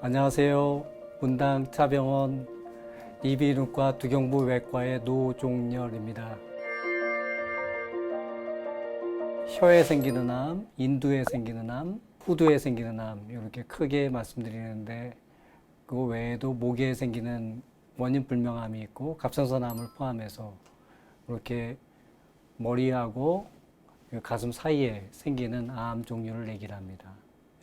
안녕하세요. 분당 차병원 이비인후과 두경부 외과의 노종열입니다. 혀에 생기는 암, 인두에 생기는 암, 후두에 생기는 암 이렇게 크게 말씀드리는데 그 외에도 목에 생기는 원인 불명암이 있고 갑상선암을 포함해서 이렇게 머리하고 가슴 사이에 생기는 암 종류를 얘기를 합니다.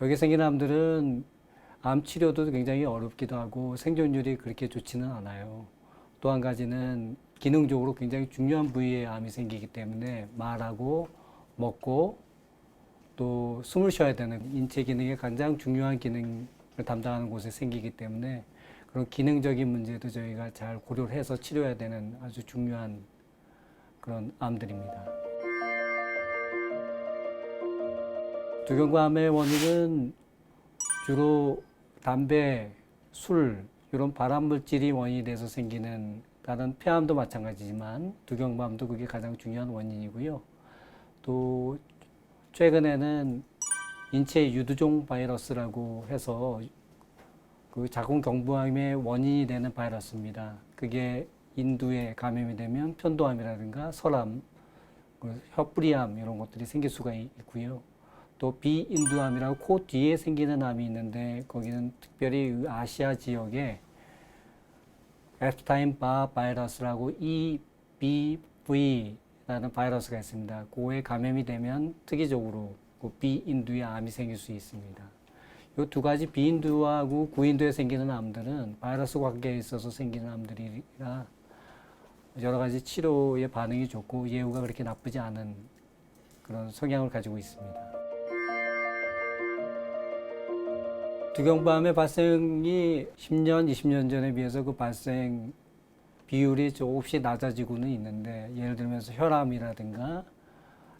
여기 생기는 암들은 암 치료도 굉장히 어렵기도 하고 생존율이 그렇게 좋지는 않아요. 또 한 가지는 기능적으로 굉장히 중요한 부위에 암이 생기기 때문에 말하고 먹고 또 숨을 쉬어야 되는 인체 기능의 가장 중요한 기능을 담당하는 곳에 생기기 때문에 그런 기능적인 문제도 저희가 잘 고려를 해서 치료해야 되는 아주 중요한 그런 암들입니다. 두경부암의 원인은 주로 담배, 술 이런 발암물질이 원인이 돼서 생기는 다른 폐암도 마찬가지지만 두경부암도 그게 가장 중요한 원인이고요. 또 최근에는 인체 유두종 바이러스라고 해서 그 자궁경부암의 원인이 되는 바이러스입니다. 그게 인두에 감염이 되면 편도암이라든가 설암, 혀뿌리암 이런 것들이 생길 수가 있고요. 또 비인두암이라고 코 뒤에 생기는 암이 있는데 거기는 특별히 아시아 지역에 앱스타인 바 바이러스라고 EBV라는 바이러스가 있습니다. 그거에 감염이 되면 특이적으로 그 비인두의 암이 생길 수 있습니다. 이 두 가지 비인두하고 구인두에 생기는 암들은 바이러스 관계에 있어서 생기는 암들이라 여러 가지 치료의 반응이 좋고 예후가 그렇게 나쁘지 않은 그런 성향을 가지고 있습니다. 두경부암의 발생이 10년, 20년 전에 비해서 그 발생 비율이 조금씩 낮아지고는 있는데 예를 들면서 혈암이라든가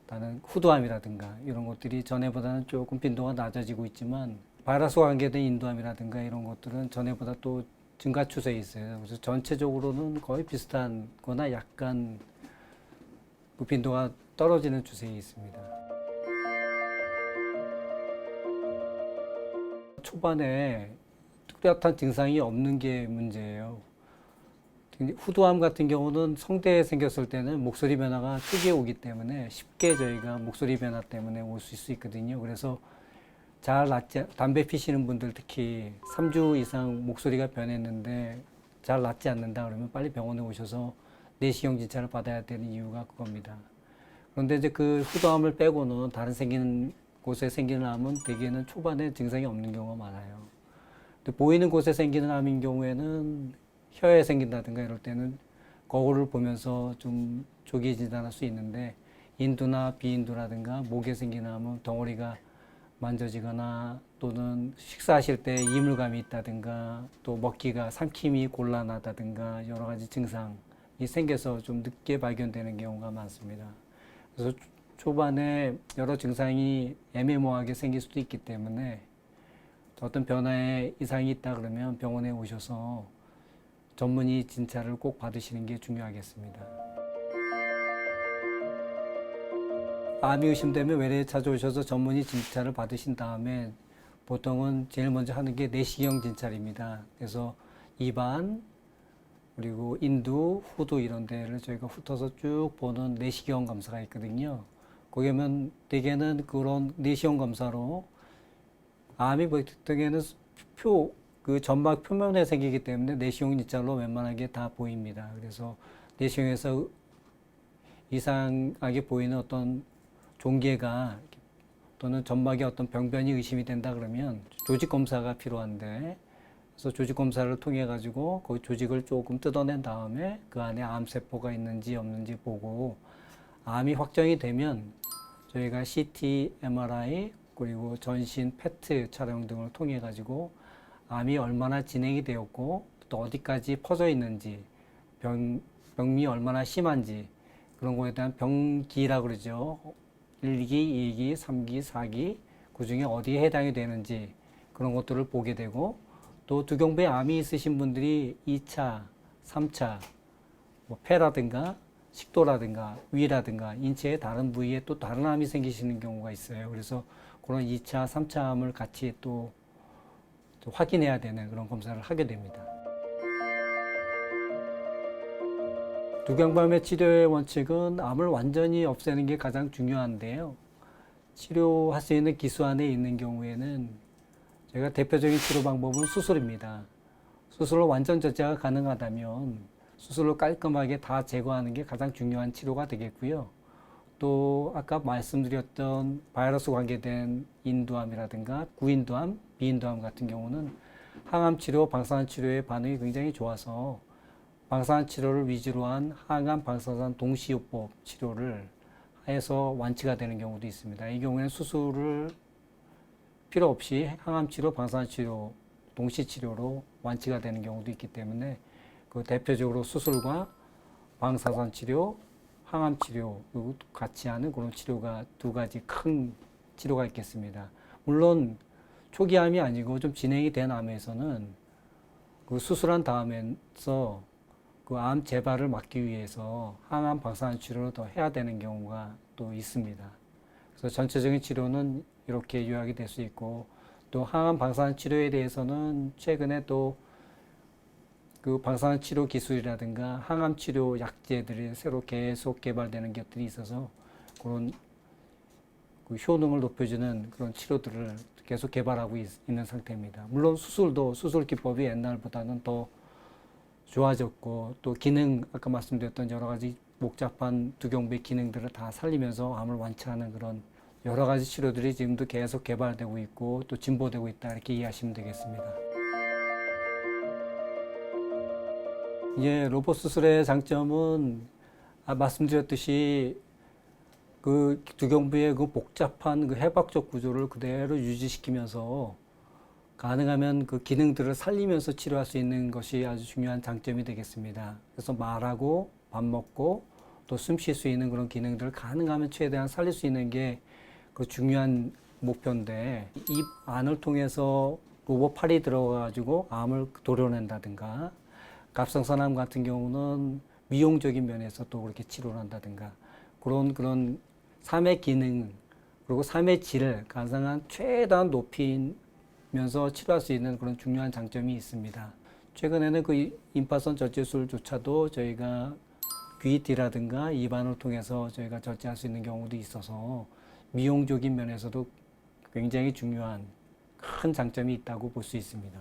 다른 후두암이라든가 이런 것들이 전에보다는 조금 빈도가 낮아지고 있지만 바이러스 관계된 인두암이라든가 이런 것들은 전에보다 또 증가 추세에 있어요. 그래서 전체적으로는 거의 비슷한 거나 약간 그 빈도가 떨어지는 추세에 있습니다. 초반에 뚜렷한 증상이 없는 게 문제예요. 후두암 같은 경우는 성대에 생겼을 때는 목소리 변화가 크게 오기 때문에 쉽게 저희가 목소리 변화 때문에 올 수 있거든요. 그래서 담배 피시는 분들 특히 3주 이상 목소리가 변했는데 잘 낫지 않는다 그러면 빨리 병원에 오셔서 내시경 진찰을 받아야 되는 이유가 그겁니다. 그런데 이제 그 후두암을 빼고는 다른 생기는 곳에 생기는 암은 대개는 초반에 증상이 없는 경우가 많아요. 근데 보이는 곳에 생기는 암인 경우에는 혀에 생긴다든가 이럴 때는 거울을 보면서 좀 조기 진단할 수 있는데 인두나 비인두라든가 목에 생기는 암은 덩어리가 만져지거나 또는 식사하실 때 이물감이 있다든가 또 먹기가 삼킴이 곤란하다든가 여러 가지 증상이 생겨서 좀 늦게 발견되는 경우가 많습니다. 그래서 초반에 여러 증상이 애매모호하게 생길 수도 있기 때문에 어떤 변화에 이상이 있다 그러면 병원에 오셔서 전문의 진찰을 꼭 받으시는 게 중요하겠습니다. 암이 의심되면 외래에 찾아오셔서 전문의 진찰을 받으신 다음에 보통은 제일 먼저 하는 게 내시경 진찰입니다. 그래서 입안, 그리고 인두, 후두 이런 데를 저희가 훑어서 쭉 보는 내시경 검사가 있거든요. 거기면 대개는 그런 내시경 검사로 암이 보통에는 그 점막 표면에 생기기 때문에 내시경 진찰로 웬만하게 다 보입니다. 그래서 내시경에서 이상하게 보이는 어떤 종괴가 또는 점막에 어떤 병변이 의심이 된다 그러면 조직 검사가 필요한데 그래서 조직 검사를 통해 가지고 그 조직을 조금 뜯어낸 다음에 그 안에 암세포가 있는지 없는지 보고 암이 확정이 되면 저희가 CT, MRI 그리고 전신 PET 촬영 등을 통해 가지고 암이 얼마나 진행이 되었고 또 어디까지 퍼져 있는지 병이 얼마나 심한지 그런 거에 대한 병기라 그러죠. 1기, 2기, 3기, 4기 그 중에 어디에 해당이 되는지 그런 것들을 보게 되고 또 두경부에 암이 있으신 분들이 2차, 3차 뭐 폐라든가 식도라든가 위라든가 인체의 다른 부위에 또 다른 암이 생기시는 경우가 있어요. 그래서 그런 2차, 3차 암을 같이 또 확인해야 되는 그런 검사를 하게 됩니다. 두경밤의 치료의 원칙은 암을 완전히 없애는 게 가장 중요한데요. 치료할 수 있는 기수 안에 있는 경우에는 저희가 대표적인 치료 방법은 수술입니다. 수술로 완전 절제가 가능하다면 수술로 깔끔하게 다 제거하는 게 가장 중요한 치료가 되겠고요. 또 아까 말씀드렸던 바이러스 관계된 인두암이라든가 구인두암, 비인두암 같은 경우는 항암 치료, 방사선 치료의 반응이 굉장히 좋아서 방사선 치료를 위주로 한 항암 방사선 동시요법 치료를 해서 완치가 되는 경우도 있습니다. 이 경우에는 수술을 필요 없이 항암 치료, 방사선 치료 동시 치료로 완치가 되는 경우도 있기 때문에 그 대표적으로 수술과 방사선 치료, 항암 치료 같이 하는 그런 치료가 두 가지 큰 치료가 있겠습니다. 물론 초기암이 아니고 좀 진행이 된 암에서는 그 수술한 다음에서 그 암 재발을 막기 위해서 항암 방사선 치료를 더 해야 되는 경우가 또 있습니다. 그래서 전체적인 치료는 이렇게 요약이 될 수 있고, 또 항암 방사선 치료에 대해서는 최근에 또 그 방사선 치료 기술이라든가 항암 치료 약제들이 새로 계속 개발되는 것들이 있어서 그런 그 효능을 높여주는 그런 치료들을 계속 개발하고 있는 상태입니다. 물론 수술도 수술 기법이 옛날보다는 더 좋아졌고, 또 기능, 아까 말씀드렸던 여러 가지 복잡한 두경부의 기능들을 다 살리면서 암을 완치하는 그런 여러 가지 치료들이 지금도 계속 개발되고 있고 또 진보되고 있다, 이렇게 이해하시면 되겠습니다. 로봇 수술의 장점은 말씀드렸듯이 그 두경부의 그 복잡한 그 해박적 구조를 그대로 유지시키면서 가능하면 그 기능들을 살리면서 치료할 수 있는 것이 아주 중요한 장점이 되겠습니다. 그래서 말하고 밥 먹고 또 숨 쉴 수 있는 그런 기능들을 가능하면 최대한 살릴 수 있는 게 그 중요한 목표인데, 입 안을 통해서 로봇 팔이 들어가가지고 암을 도려낸다든가, 갑상선암 같은 경우는 미용적인 면에서 또 그렇게 치료를 한다든가, 그런 삶의 기능 그리고 삶의 질을 가능한 최대한 높이면서 치료할 수 있는 그런 중요한 장점이 있습니다. 최근에는 그 임파선 절제술조차도 저희가 귀 뒤라든가 입안을 통해서 저희가 절제할 수 있는 경우도 있어서 미용적인 면에서도 굉장히 중요한 큰 장점이 있다고 볼 수 있습니다.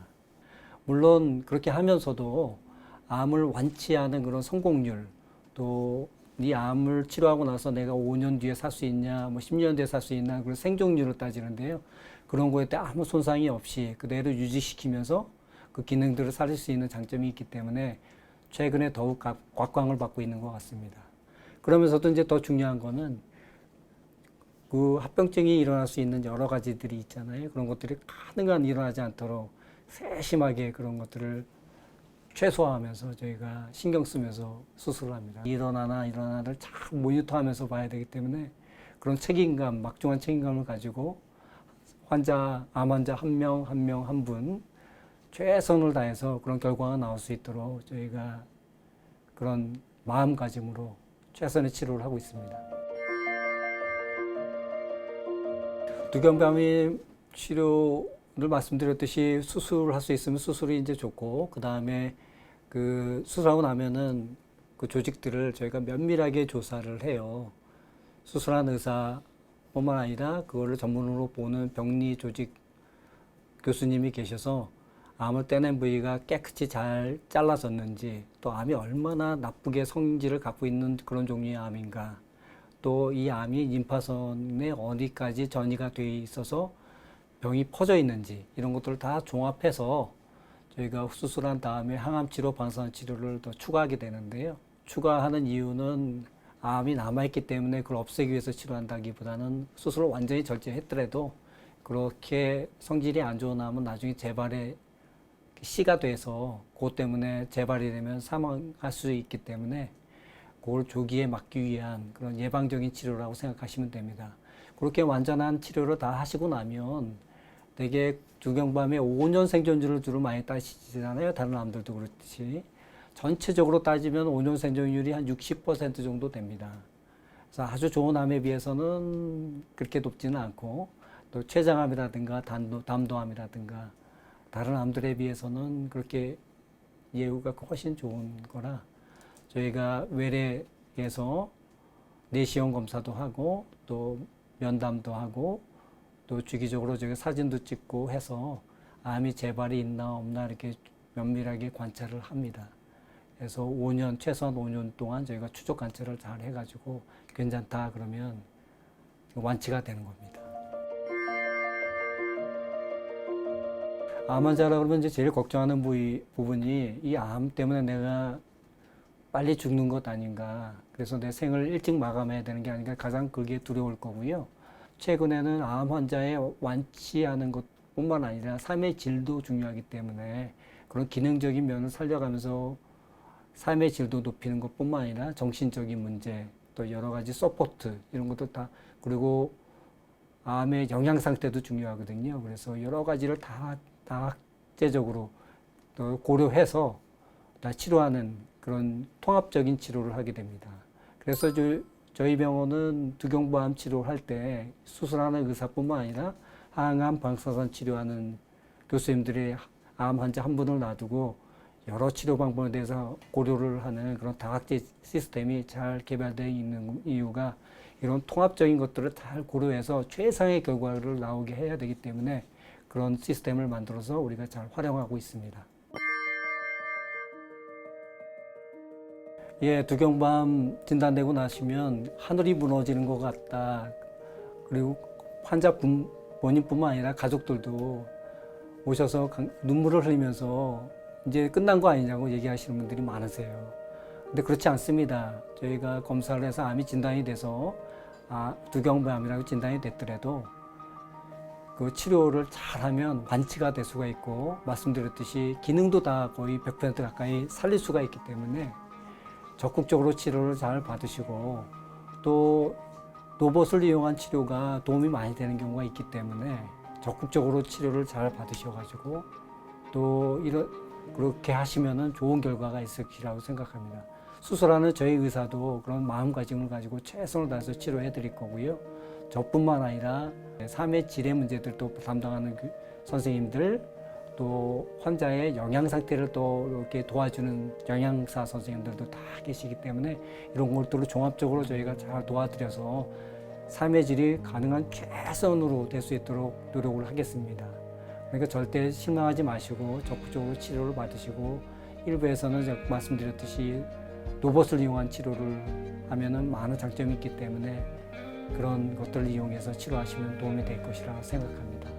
물론 그렇게 하면서도 암을 완치하는 그런 성공률, 또 네 암을 치료하고 나서 내가 5년 뒤에 살 수 있냐, 뭐 10년 뒤에 살 수 있냐, 그런 생존율을 따지는데요. 그런 거에 대해 아무 손상이 없이 그대로 유지시키면서 그 기능들을 살릴 수 있는 장점이 있기 때문에 최근에 더욱 곽광을 받고 있는 것 같습니다. 그러면서도 이제 더 중요한 거는 그 합병증이 일어날 수 있는 여러 가지들이 있잖아요. 그런 것들이 가능한 일어나지 않도록 세심하게 그런 것들을 최소화하면서 저희가 신경 쓰면서 수술을 합니다. 일어나를 잘 모니터하면서 봐야 되기 때문에 그런 책임감, 막중한 책임감을 가지고 암 환자 한 명 한 분 최선을 다해서 그런 결과가 나올 수 있도록 저희가 그런 마음가짐으로 최선의 치료를 하고 있습니다. 두경부암 치료를 말씀드렸듯이 수술할 수 있으면 수술이 이제 좋고, 그 다음에 그 수술하고 나면은 그 조직들을 저희가 면밀하게 조사를 해요. 수술한 의사뿐만 아니라 그거를 전문으로 보는 병리 조직 교수님이 계셔서 암을 떼낸 부위가 깨끗이 잘 잘라졌는지, 또 암이 얼마나 나쁘게 성질을 갖고 있는 그런 종류의 암인가, 또 이 암이 림파선에 어디까지 전이가 돼 있어서 병이 퍼져 있는지, 이런 것들을 다 종합해서 저희가 수술한 다음에 항암 치료, 방사선 치료를 더 추가하게 되는데요. 추가하는 이유는 암이 남아있기 때문에 그걸 없애기 위해서 치료한다기보다는 수술을 완전히 절제했더라도 그렇게 성질이 안 좋은 암은 나중에 재발의 시가 돼서 그것 때문에 재발이 되면 사망할 수 있기 때문에 그걸 조기에 막기 위한 그런 예방적인 치료라고 생각하시면 됩니다. 그렇게 완전한 치료를 다 하시고 나면 되게 두경부암의 5년 생존율을 주로 많이 따지잖아요. 다른 암들도 그렇듯이. 전체적으로 따지면 5년 생존율이 한 60% 정도 됩니다. 그래서 아주 좋은 암에 비해서는 그렇게 높지는 않고, 또 췌장암이라든가 담도암이라든가 다른 암들에 비해서는 그렇게 예후가 훨씬 좋은 거라 저희가 외래에서 내시경 검사도 하고 또 면담도 하고 또 주기적으로 저희가 사진도 찍고 해서 암이 재발이 있나 없나 이렇게 면밀하게 관찰을 합니다. 그래서 5년, 최소한 5년 동안 저희가 추적 관찰을 잘 해가지고 괜찮다 그러면 완치가 되는 겁니다. 암 환자라 그러면 이제 제일 걱정하는 부분이 이 암 때문에 내가 빨리 죽는 것 아닌가. 그래서 내 생을 일찍 마감해야 되는 게 아닌가 가장 그게 두려울 거고요. 최근에는 암 환자의 완치하는 것뿐만 아니라 삶의 질도 중요하기 때문에 그런 기능적인 면을 살려가면서 삶의 질도 높이는 것뿐만 아니라 정신적인 문제, 또 여러 가지 서포트 이런 것도 다 그리고 암의 영양 상태도 중요하거든요. 그래서 여러 가지를 다 다학제적으로 또 고려해서 다 치료하는 그런 통합적인 치료를 하게 됩니다. 그래서 저희 병원은 두경부암 치료를 할 때 수술하는 의사뿐만 아니라 항암 방사선 치료하는 교수님들이 암 환자 한 분을 놔두고 여러 치료 방법에 대해서 고려를 하는 그런 다각제 시스템이 잘 개발되어 있는 이유가 이런 통합적인 것들을 잘 고려해서 최상의 결과를 나오게 해야 되기 때문에 그런 시스템을 만들어서 우리가 잘 활용하고 있습니다. 예, 두경부암 진단되고 나시면 하늘이 무너지는 것 같다. 그리고 환자 본인뿐만 아니라 가족들도 오셔서 눈물을 흘리면서 이제 끝난 거 아니냐고 얘기하시는 분들이 많으세요. 근데 그렇지 않습니다. 저희가 검사를 해서 암이 진단이 돼서 두경부암이라고 진단이 됐더라도 그 치료를 잘하면 완치가 될 수가 있고 말씀드렸듯이 기능도 다 거의 100% 가까이 살릴 수가 있기 때문에 적극적으로 치료를 잘 받으시고 또 로봇을 이용한 치료가 도움이 많이 되는 경우가 있기 때문에 적극적으로 치료를 잘 받으셔가지고 또 그렇게 하시면은 좋은 결과가 있을 거라고 생각합니다. 수술하는 저희 의사도 그런 마음가짐을 가지고 최선을 다해서 치료해 드릴 거고요. 저뿐만 아니라 삶의 질의 문제들도 담당하는 선생님들 또 환자의 영양 상태를 또 이렇게 도와주는 영양사 선생님들도 다 계시기 때문에 이런 것들을 종합적으로 저희가 잘 도와드려서 삶의 질이 가능한 최선으로 될 수 있도록 노력을 하겠습니다. 그러니까 절대 실망하지 마시고 적극적으로 치료를 받으시고 일부에서는 제가 말씀드렸듯이 로봇을 이용한 치료를 하면은 많은 장점이 있기 때문에 그런 것들을 이용해서 치료하시면 도움이 될 것이라 생각합니다.